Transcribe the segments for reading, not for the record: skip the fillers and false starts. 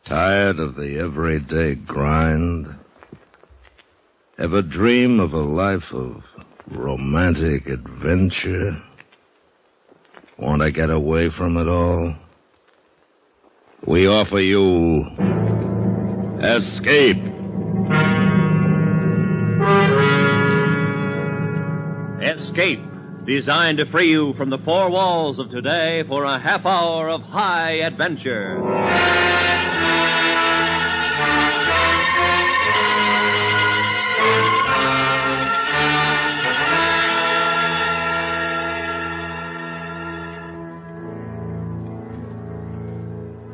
Tired of the everyday grind? Ever dream of a life of romantic adventure? Want to get away from it all? We offer you Escape. Escape, designed to free you from the four walls of today for a half hour of high adventure.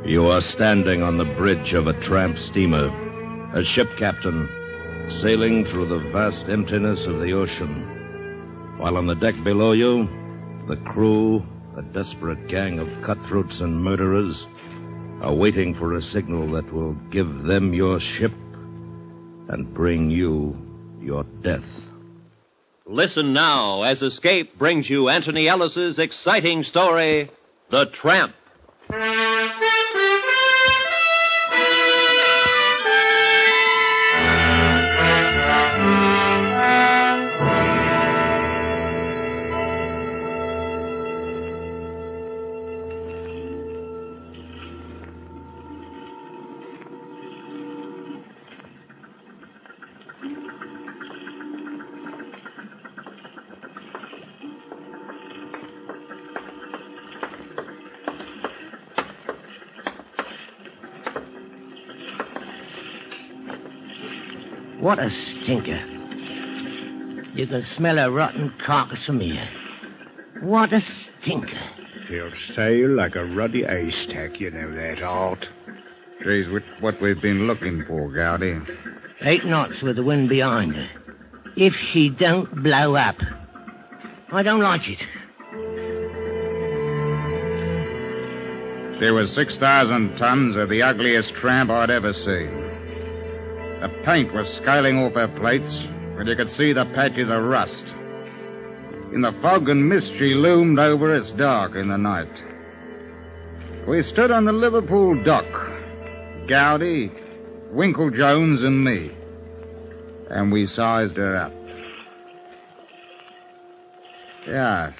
You are standing on the bridge of a tramp steamer, a ship captain, sailing through the vast emptiness of the ocean. While on the deck below you, the crew, a desperate gang of cutthroats and murderers, are waiting for a signal that will give them your ship and bring you your death. Listen now as Escape brings you Anthony Ellis's exciting story, The Tramp. What a stinker. You can smell a rotten carcass from here. What a stinker. He'll sail like a ruddy haystack, you know that, Art. She's what we've been looking for, Gowdy. 8 knots with the wind behind her. If she don't blow up. I don't like it. There was 6,000 tons of the ugliest tramp I'd ever seen. The paint was scaling off her plates, and you could see the patches of rust. In the fog and mist she loomed over us dark in the night. We stood on the Liverpool dock, Gowdy, Winkle Jones, and me, and we sized her up. Yes.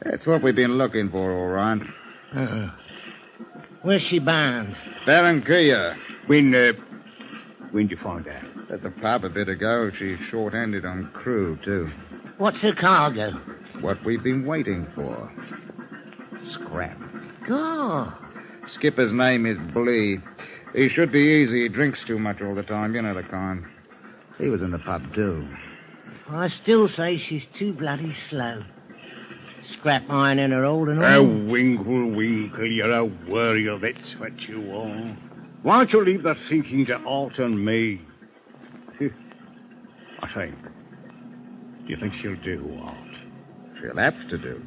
That's what we've been looking for, all right. Where's she bound? Barranquilla. When'd you find out? At the pub a bit ago. She's short-handed on crew, too. What's her cargo? What we've been waiting for. Scrap. Oh. Skipper's name is Blee. He should be easy. He drinks too much all the time. You know the kind. He was in the pub, too. I still say she's too bloody slow. Scrap iron in her hold and all. Oh, Winkle, you're a worrier, that's what you are. Why don't you leave the thinking to Art and me? I say, do you think she'll do, Art? She'll have to do.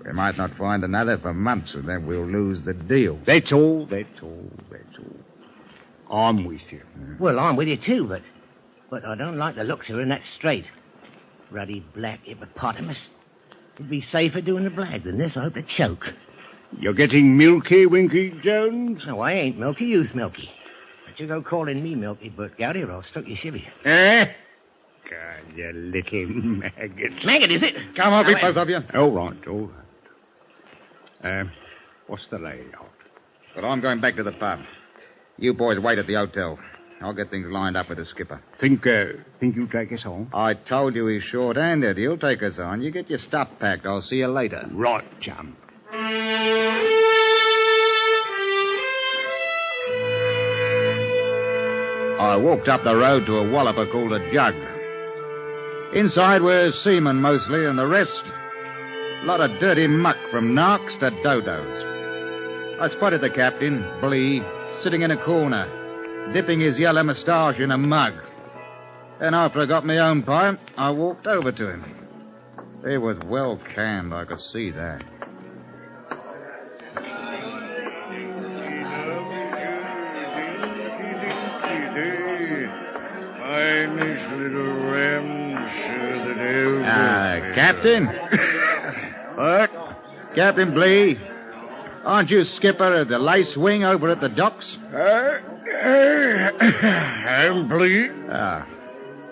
We might not find another for months, and then we'll lose the deal. That's all. I'm with you. Well, I'm with you too, but I don't like the looks of her in that strait. Ruddy black hippopotamus. It'd be safer doing the blag than this. I hope to choke. You're getting milky, Winky Jones? No, I ain't milky. You's milky. But you go calling me milky, Bert Gowdy, or I'll struck you shivvy. Eh? God, you little maggot. Maggot, is it? Come on, both of you. All right. What's the lay, Art? But I'm going back to the pub. You boys wait at the hotel. I'll get things lined up with the skipper. Think you'll take us home? I told you he's short-handed. He'll take us on. You get your stuff packed. I'll see you later. Right, chum. I walked up the road to a walloper called a Jug. Inside were seamen mostly, and the rest, a lot of dirty muck from narcs to dodos. I spotted the captain, Blee, sitting in a corner, dipping his yellow moustache in a mug. And after I got my own pipe, I walked over to him. He was well canned, I could see that. Finest little ramshaw that ever... Captain? Captain Blee. Aren't you skipper of the Lace Wing over at the docks? I'm pleased.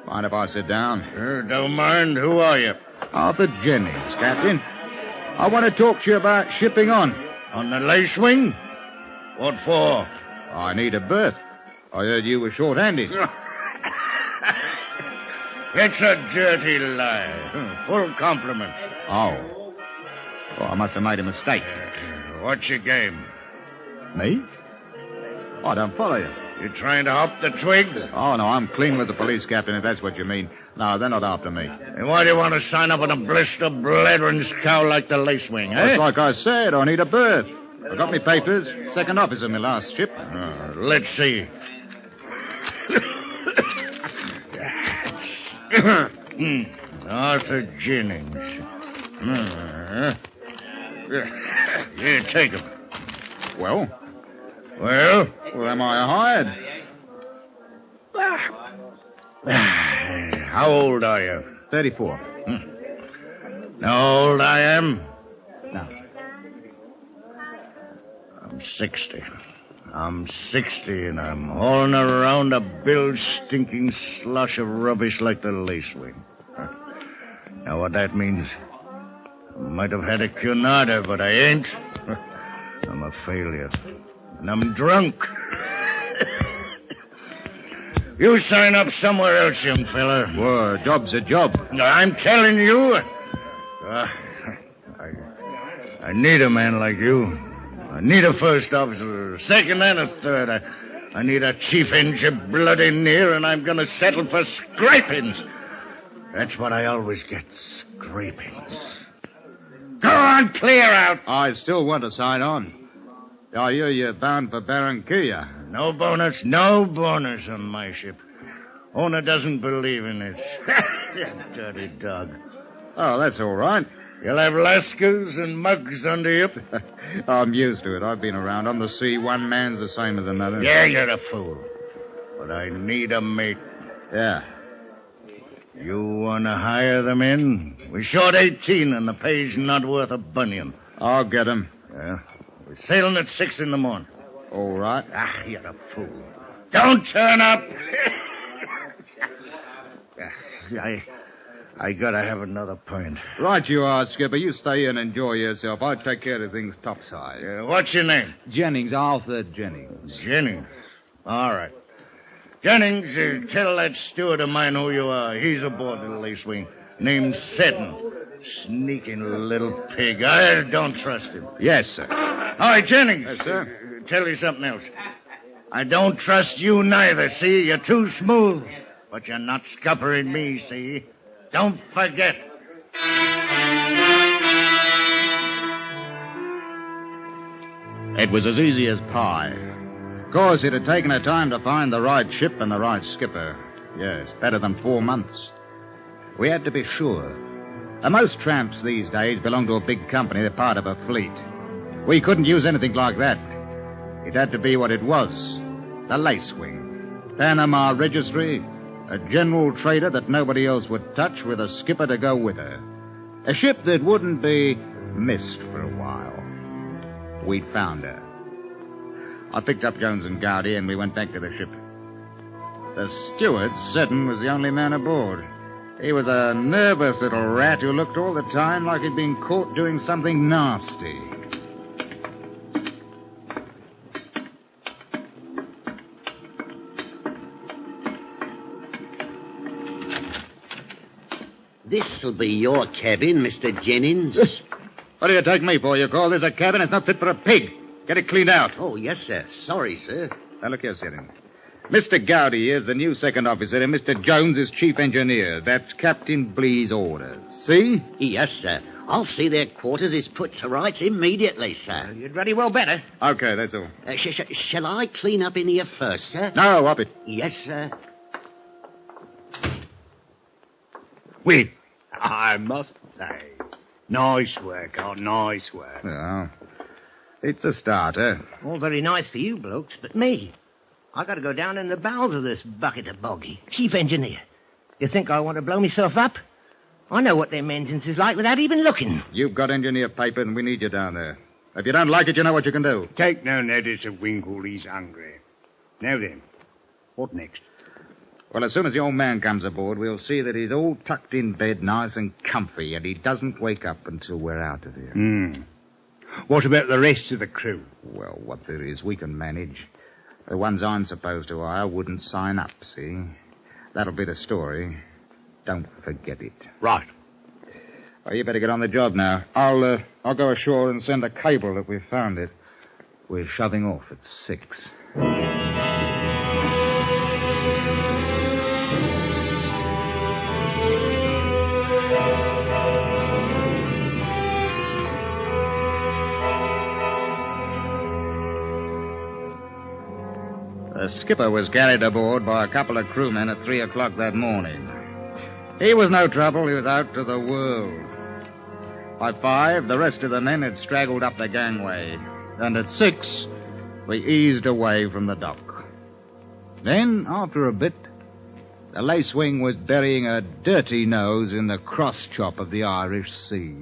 Mind if I sit down? Don't mind. Who are you? Arthur Jennings, Captain. I want to talk to you about shipping on. On the Lace Wing? What for? I need a berth. I heard you were short-handed. It's a dirty lie. Full compliment. Oh, I must have made a mistake. What's your game? Me? I don't follow you. You trying to hop the twig? Oh, no, I'm clean with the police, Captain, if that's what you mean. No, they're not after me. And why do you want to sign up on a blister blathering scow like the Lace Wing, eh? It's like I said, I need a berth. I got me papers. Second officer in my last ship. Let's see. Arthur Jennings. Here, take him. Well, am I hired? How old are you? 34. Know how old I am? No. I'm 60. I'm 60, and I'm hauling around a bilge-stinking slush of rubbish like the Lace Wing. Now, what that means, I might have had a Cunarder, but I ain't. I'm a failure. And I'm drunk. You sign up somewhere else, young fella. Well, a job's a job. I'm telling you. I need a man like you. I need a first officer, a second and a third. I need a chief engine bloody near, and I'm going to settle for scrapings. That's what I always get, scrapings. Go on, clear out. I still want to sign on. I hear you're bound for Barranquilla. No bonus on my ship. Owner doesn't believe in it. Dirty dog. Oh, that's all right. You'll have lascars and mugs under you. I'm used to it. I've been around. On the sea, one man's the same as another. Yeah, you're a fool. But I need a mate. Yeah. You want to hire them in? We're short 18 and the pay's not worth a bunion. I'll get 'em. Yeah. We're sailing at 6 in the morning. All right. You're a fool. Don't turn up. I gotta have another pint. Right you are, Skipper. You stay in and enjoy yourself. I'll take care of things topside. What's your name? Jennings, Arthur Jennings. Jennings. All right. Jennings, tell that steward of mine who you are. He's aboard the Lace Wing. Name's Seton. Sneaking little pig. I don't trust him. Yes, sir. All right, Jennings. Yes, sir. Tell you something else. I don't trust you neither, see? You're too smooth. But you're not scuppering me, see? Don't forget. It was as easy as pie. Of course, it had taken her time to find the right ship and the right skipper. Yes, better than 4 months. We had to be sure. And most tramps these days belong to a big company. They're part of a fleet. We couldn't use anything like that. It had to be what it was. The Lace Wing. Panama registry. A general trader that nobody else would touch with a skipper to go with her. A ship that wouldn't be missed for a while. We'd found her. I picked up Jones and Gowdy and we went back to the ship. The steward, Seton, was the only man aboard. He was a nervous little rat who looked all the time like he'd been caught doing something nasty. This'll be your cabin, Mr. Jennings. What do you take me for? You call this a cabin? It's not fit for a pig. Get it cleaned out. Oh, yes, sir. Sorry, sir. Now, look here, Seton. Mr. Gowdy is the new second officer, and Mr. Jones is chief engineer. That's Captain Blee's orders. See? Yes, sir. I'll see their quarters is put to rights immediately, sir. You'd very well better. Okay, that's all. Shall I clean up in here first, sir? No, up it. Yes, sir. Wait. I must say. Nice work, nice work. Well, it's a starter. All very nice for you blokes, but me. I got to go down in the bowels of this bucket of boggy. Chief engineer. You think I want to blow myself up? I know what them engines is like without even looking. You've got engineer paper, and we need you down there. If you don't like it, you know what you can do. Take no notice of Winkle, he's hungry. Now then, what next? Well, as soon as the old man comes aboard, we'll see that he's all tucked in bed, nice and comfy, and he doesn't wake up until we're out of here. What about the rest of the crew? Well, what there is, we can manage. The ones I'm supposed to hire wouldn't sign up, see? That'll be the story. Don't forget it. Right. Well, you better get on the job now. I'll go ashore and send a cable that we've found it. We're shoving off at 6. The skipper was carried aboard by a couple of crewmen at 3 o'clock that morning. He was no trouble. He was out to the world. By 5, the rest of the men had straggled up the gangway. And at 6, we eased away from the dock. Then, after a bit, the lacewing was burying a dirty nose in the cross-chop of the Irish Sea.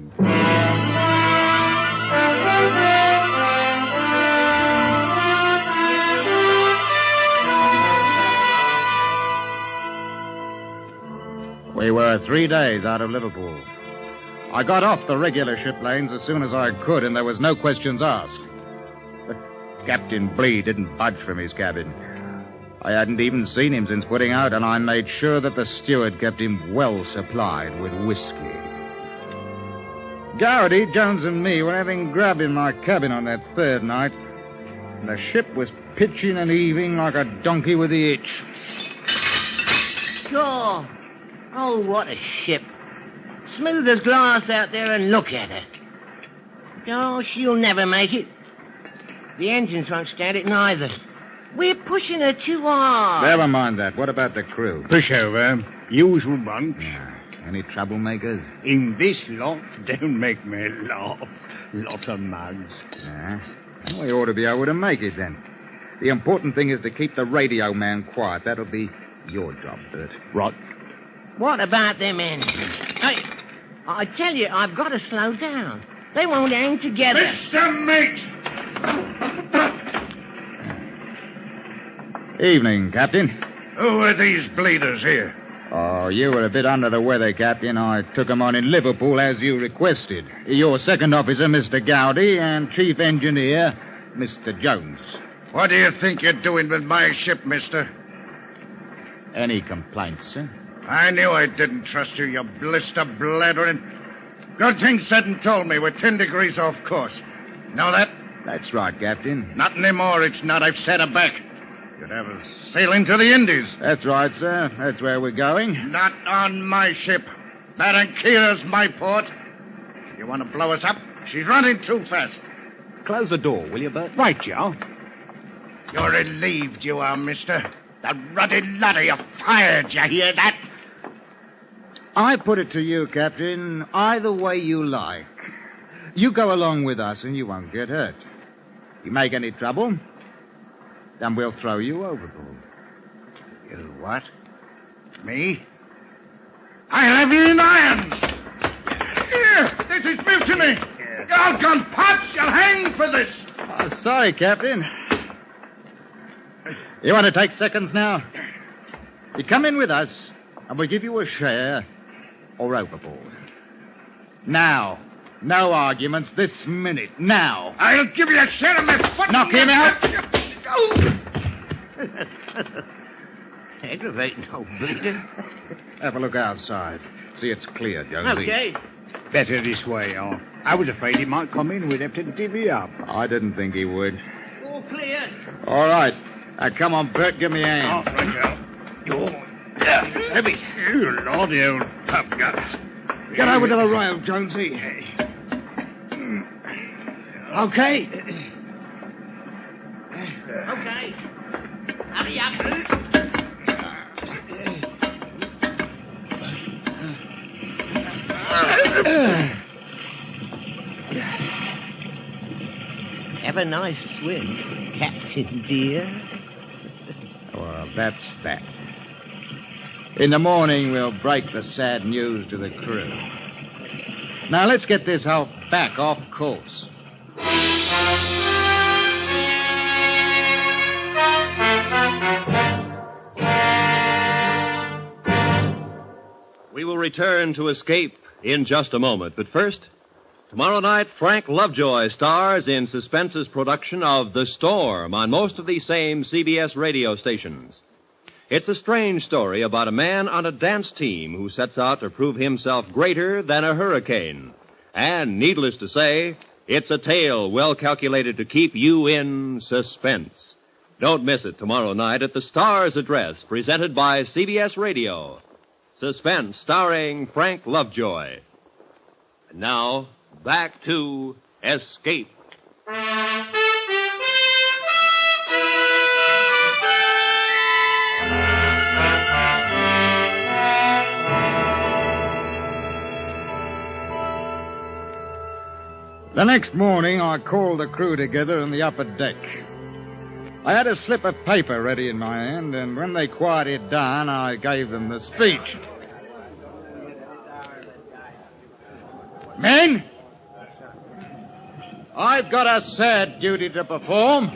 We were 3 days out of Liverpool. I got off the regular ship lanes as soon as I could, and there was no questions asked. But Captain Blee didn't budge from his cabin. I hadn't even seen him since putting out, and I made sure that the steward kept him well supplied with whiskey. Garrity, Jones, and me were having grub in my cabin on that third night, and the ship was pitching and heaving like a donkey with the itch. Sure. Oh, what a ship. Smooth as glass out there, and look at her. Oh, she'll never make it. The engines won't stand it neither. We're pushing her too hard. Never mind that. What about the crew? Pushover. Usual bunch. Yeah. Any troublemakers? In this lot, don't make me laugh. Lot of mugs. Yeah. Well, we ought to be able to make it, then. The important thing is to keep the radio man quiet. That'll be your job, Bert. Right. What about them engines? Hey, I tell you, I've got to slow down. They won't hang together. Mr. Mate! Evening, Captain. Who are these bleeders here? Oh, you were a bit under the weather, Captain. I took 'em on in Liverpool as you requested. Your second officer, Mr. Gowdy, and chief engineer, Mr. Jones. What do you think you're doing with my ship, mister? Any complaints, sir? I knew I didn't trust you, you blister blathering. Good thing said and told me. We're 10 degrees off course. Know that? That's right, Captain. Not anymore, it's not. I've set her back. You'd have us sailing to the Indies. That's right, sir. That's where we're going. Not on my ship. Barranqueira's my port. You want to blow us up? She's running too fast. Close the door, will you, Bert? Right, Joe. You're relieved, you are, mister. The ruddy ladder, you're fired. You hear that? I put it to you, Captain, either way you like. You go along with us and you won't get hurt. You make any trouble, then we'll throw you overboard. You what? Me? I'll have you in irons! Here, this is mutiny! Doggone pots, you'll hang for this! Oh, sorry, Captain. You want to take seconds now? You come in with us, and we'll give you a share or overboard. Now. No arguments this minute. Now. I'll give you a share of my foot. Knock him out. Aggravating old bleeder. Have a look outside. See it's clear, Jonesy. Okay. Better this way, Al. I was afraid he might come in. We'd have to divvy up. I didn't think he would. All clear. All right. Now, come on, Bert. Give me a hand. Oh, right, Al. It's heavy. You lordy old tough guts. Get over to the rail, Jonesy. Okay. Okay. Hurry up. Have a nice swim, Captain dear. Well, that's that. In the morning, we'll break the sad news to the crew. Now, let's get this hulk back off course. return to Escape in just a moment. But first, tomorrow night, Frank Lovejoy stars in Suspense's production of The Storm on most of these same CBS radio stations. It's a strange story about a man on a dance team who sets out to prove himself greater than a hurricane. And, needless to say, it's a tale well calculated to keep you in suspense. Don't miss it tomorrow night at the Star's Address, presented by CBS Radio. Suspense, starring Frank Lovejoy. And now, back to Escape. The next morning, I called the crew together on the upper deck. I had a slip of paper ready in my hand, and when they quieted down, I gave them the speech. Men, I've got a sad duty to perform.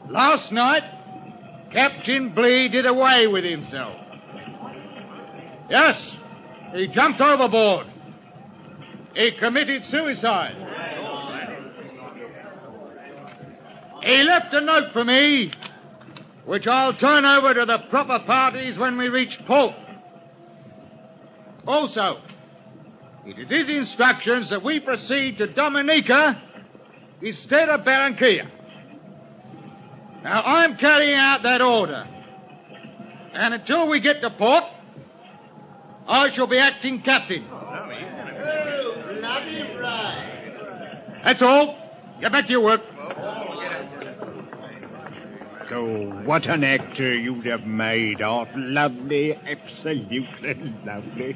Last night, Captain Blee did away with himself. Yes, he jumped overboard. He committed suicide. He left a note for me, which I'll turn over to the proper parties when we reach port. Also, it is his instructions that we proceed to Dominica instead of Barranquilla. Now, I'm carrying out that order. And until we get to port, I shall be acting captain. That's all. Get back to your work. So, what an actor you'd have made, Art. Lovely, absolutely lovely.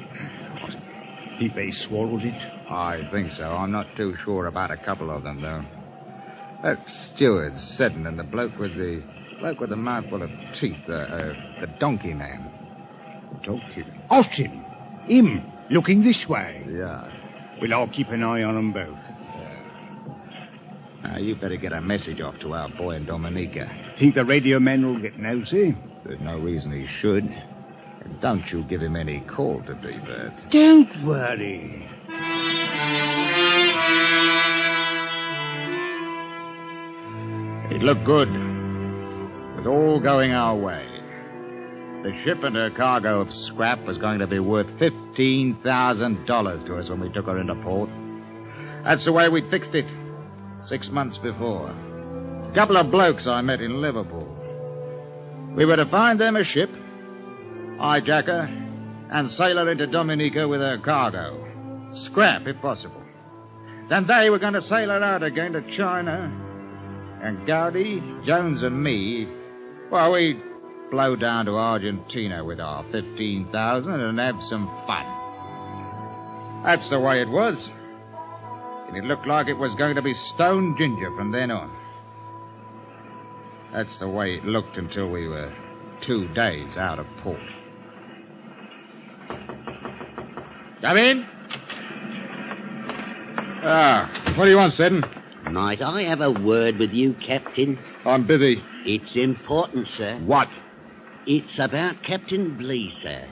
Think they swallowed it? I think so. I'm not too sure about a couple of them, though. That steward, Seddon, and the bloke with the mouthful of teeth, the donkey man. Donkey? Austin. Him, looking this way. Yeah. Well, I'll keep an eye on them both. Now, you better get a message off to our boy in Dominica. Think the radio man will get nosy? There's no reason he should. And don't you give him any call to be, Bert. Don't worry. It looked good. With all going our way. The ship and her cargo of scrap was going to be worth $15,000 to us when we took her into port. That's the way we'd fixed it 6 months before. A couple of blokes I met in Liverpool. We were to find them a ship, hijack her, and sail her into Dominica with her cargo. Scrap, if possible. Then they were going to sail her out again to China. And Gowdy, Jones, and me, well, we'd blow down to Argentina with our 15,000 and have some fun. That's the way it was. And it looked like it was going to be stone ginger from then on. That's the way it looked until we were 2 days out of port. Come in. What do you want, Seddon? Might I have a word with you, Captain? I'm busy. It's important, sir. What? It's about Captain Blee, sir.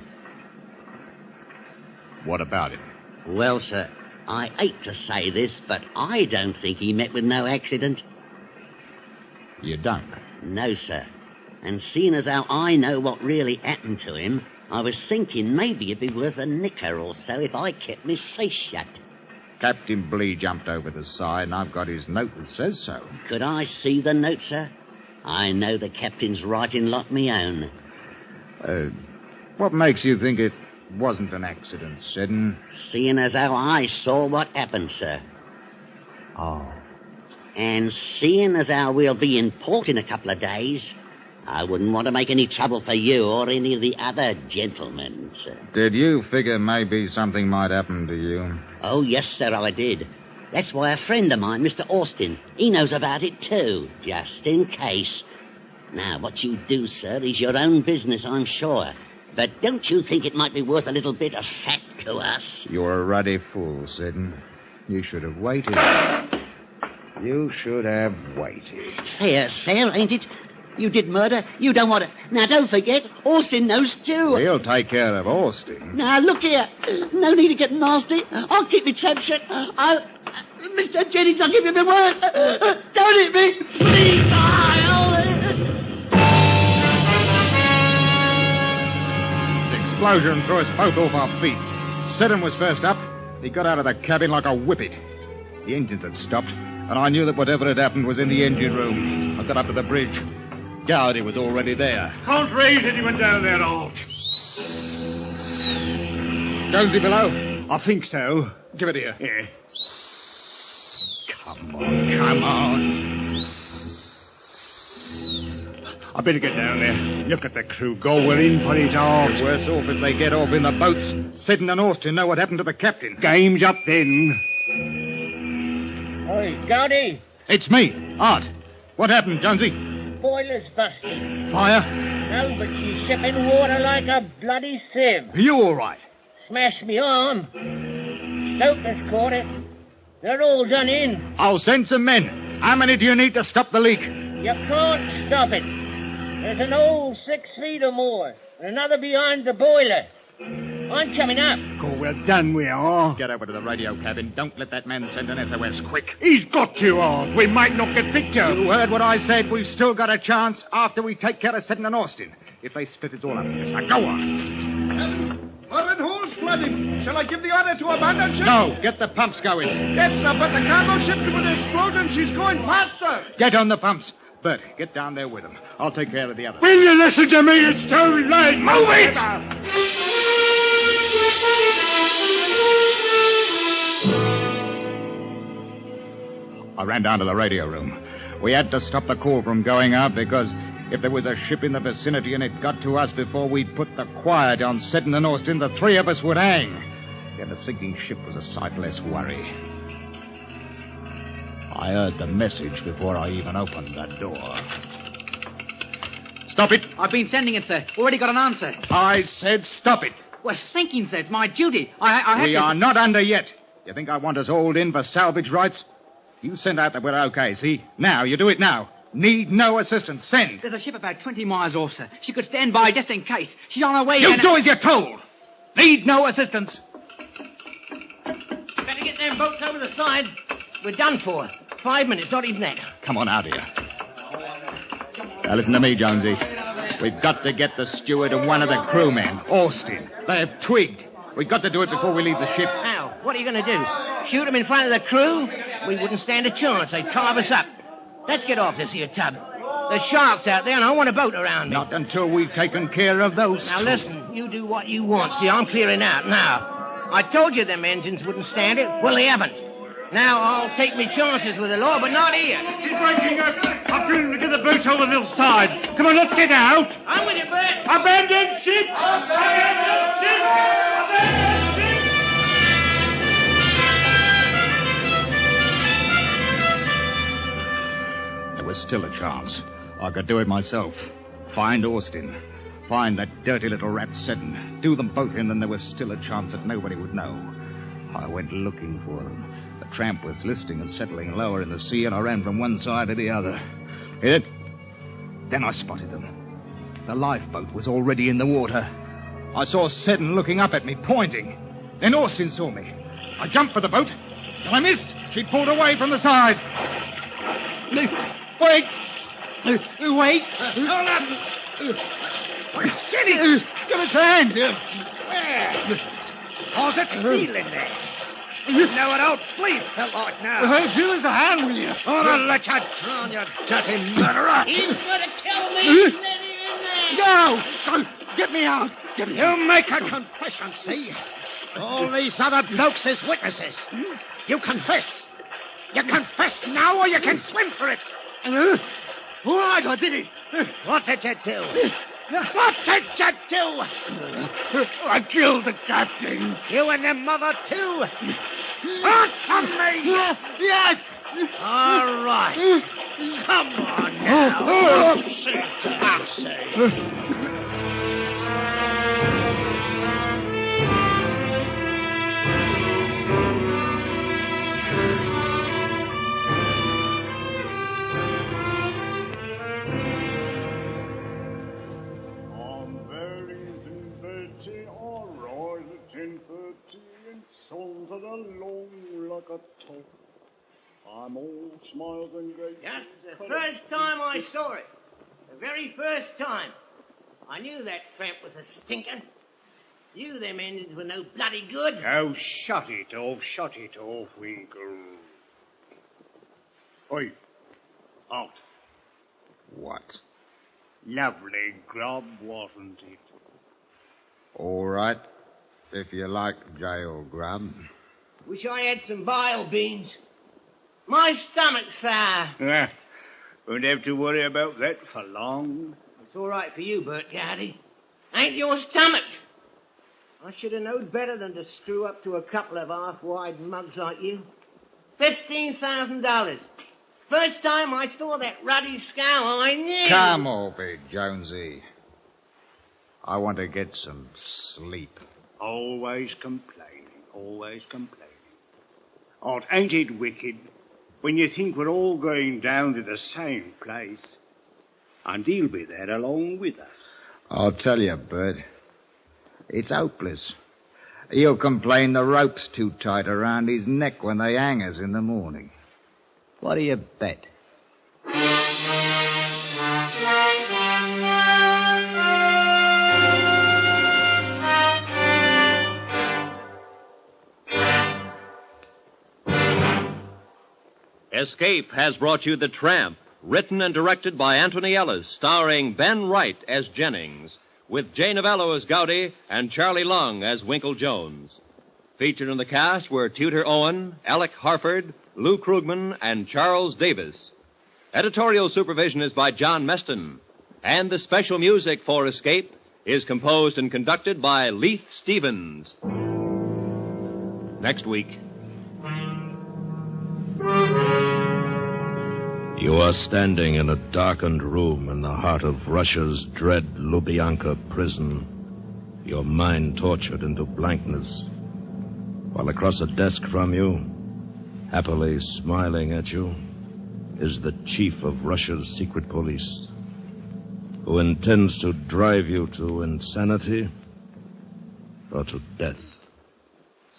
What about it? Well, sir, I hate to say this, but I don't think he met with no accident. You don't? No, sir. And seeing as how I know what really happened to him, I was thinking maybe it'd be worth a nicker or so if I kept my face shut. Captain Blee jumped over the side, and I've got his note that says so. Could I see the note, sir? I know the captain's writing like me own. What makes you think it wasn't an accident, Seddon? Seeing as how I saw what happened, sir. Oh. And seeing as how we'll be in port in a couple of days, I wouldn't want to make any trouble for you or any of the other gentlemen, sir. Did you figure maybe something might happen to you? Oh, yes, sir, I did. That's why a friend of mine, Mr. Austin, he knows about it too, just in case. Now, what you do, sir, is your own business, I'm sure. But don't you think it might be worth a little bit of fat to us? You're a ruddy fool, Seddon. You should have waited. You should have waited. Fair's fair, ain't it? You did murder. You don't want to. Now, don't forget, Austin knows too. He'll take care of Austin. Now, look here. No need to get nasty. I'll keep me trap shut. Mr. Jennings, I'll give you my word. Don't hit me. Please. The explosion threw us both off our feet. Seddon was first up. He got out of the cabin like a whippet. The engines had stopped, and I knew that whatever had happened was in the engine room. I got up to the bridge. Gardy was already there. Can't raise anyone down there, Alt. Jonesy below? I think so. Give it here. Yeah. Come on. I better get down there. Look at the crew go. We're in for it, Alt. It's worse off if they get off in the boats. Seddon and Austin know what happened to the captain. Game's up then. Oi, Gardy. It's me, Art. What happened, Jonesy? Boiler's busted. Fire? No, but she's shipping water like a bloody sieve. Are you all right? Smashed me arm. Stoker's caught it. They're all done in. I'll send some men. How many do you need to stop the leak? You can't stop it. There's an hole 6 feet or more, and another behind the boiler. I'm coming up. Oh, we're done, we are. Get over to the radio cabin. Don't let that man send an SOS. Quick. He's got to, Alt. We might not get picked up. You heard what I said. We've still got a chance after we take care of Seddon and Austin. If they split it all up. Yes, now go on. What who's flooding? Shall I give the order to abandon ship? No, get the pumps going. Yes, sir, but the cargo ship with the explosion, she's going past, sir. Get on the pumps. Bert, get down there with them. I'll take care of the others. Will you listen to me? It's too late. Move it! I ran down to the radio room. We had to stop the call from going out because if there was a ship in the vicinity and it got to us before we'd put the quiet on Seddon and Austin, the three of us would hang. Yet the sinking ship was a sight less worry. I heard the message before I even opened the door. Stop it! I've been sending it, sir. Already got an answer. I said stop it! We're sinking, sir. It's my duty. I have We to... are not under yet. You think I want us hauled in for salvage rights? You send out that we're okay, see? Now, you do it now. Need no assistance. Send. There's a ship about 20 miles off, sir. She could stand by just in case. She's on her way. You and... do as you're told. Need no assistance. Better get them boats over the side. We're done for. 5 minutes, not even that. Come on out here. Now listen to me, Jonesy. We've got to get the steward and one of the crewmen, Austin. They have twigged. We've got to do it before we leave the ship. How? What are you going to do? Shoot them in front of the crew? We wouldn't stand a chance. They'd carve us up. Let's get off this here tub. There's sharks out there, and I want a boat around me. Not until we've taken care of those Now, two. listen. You do what you want. See, I'm clearing out now. I told you them engines wouldn't stand it. Well, they haven't. Now, I'll take me chances with the law, but not here. She's breaking up. I'm going to get the boat over the side. Come on, let's get out. I'm with you, Bert. Abandon ship! Abandon ship! Abandon ship! There was still a chance. I could do it myself. Find Austin. Find that dirty little rat Seddon. Do them both in, and there was still a chance that nobody would know. I went looking for them. The Tramp was listing and settling lower in the sea, and I ran from one side to the other. Hit it. Then I spotted them. The lifeboat was already in the water. I saw Seddon looking up at me, pointing. Then Austin saw me. I jumped for the boat, and I missed. She pulled away from the side. Wait! Wait! Hold up! Steady! Give us a hand! How's it feeling there? No, it don't bleed felt like now. Give us a hand, will you? I'll let you drown, you dirty murderer. He's going to kill me. He's letting in there. Go! Get me out! Get me out! You make a confession, see? All these other blokes is witnesses. You confess. You confess now or you can swim for it. All right, I did it. What did you do? What did you do? I killed the captain. You and your mother, too? Answer me! Yes! All right. Come on now. I'll say. at all. I'm all smiles and graces. Just the first time I saw it. The very first time. I knew that tramp was a stinker. You, them engines were no bloody good. Oh, shut it off, Winkle. Oi, Alt. What? Lovely grub, wasn't it? All right, if you like jail grub. Wish I had some bile beans. My stomach's sour. Won't have to worry about that for long. It's all right for you, Bert Gardy. Ain't your stomach. I should have known better than to screw up to a couple of half-wide mugs like you. $15,000. First time I saw that ruddy scowl, I knew. Come off it, Jonesy. I want to get some sleep. Always complaining. Oh, ain't it wicked when you think we're all going down to the same place? And he'll be there along with us. I'll tell you, Bert. It's hopeless. He'll complain the rope's too tight around his neck when they hang us in the morning. What do you bet? Escape has brought you The Tramp, written and directed by Anthony Ellis, starring Ben Wright as Jennings, with Jay Novello as Gowdy and Charlie Lung as Winkle Jones. Featured in the cast were Tudor Owen, Alec Harford, Lou Krugman, and Charles Davis. Editorial supervision is by John Meston, and the special music for Escape is composed and conducted by Leith Stevens. Next week. You are standing in a darkened room in the heart of Russia's dread Lubyanka prison, your mind tortured into blankness, while across a desk from you, happily smiling at you, is the chief of Russia's secret police, who intends to drive you to insanity or to death.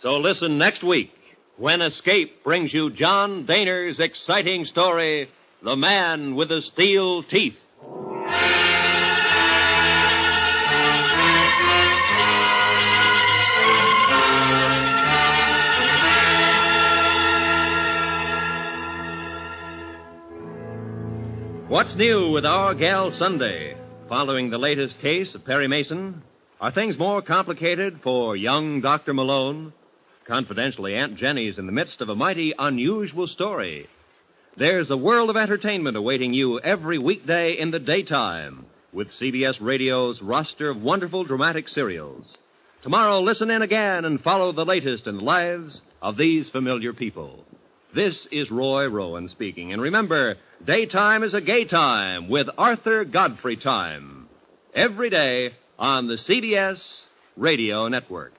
So listen next week when Escape brings you John Dehner's exciting story, The Man with the Steel Teeth. What's new with Our Gal Sunday? Following the latest case of Perry Mason, are things more complicated for young Dr. Malone? Confidentially, Aunt Jenny's in the midst of a mighty unusual story. There's a world of entertainment awaiting you every weekday in the daytime with CBS Radio's roster of wonderful dramatic serials. Tomorrow, listen in again and follow the latest in the lives of these familiar people. This is Roy Rowan speaking. And remember, daytime is a gay time with Arthur Godfrey Time. Every day on the CBS Radio Network.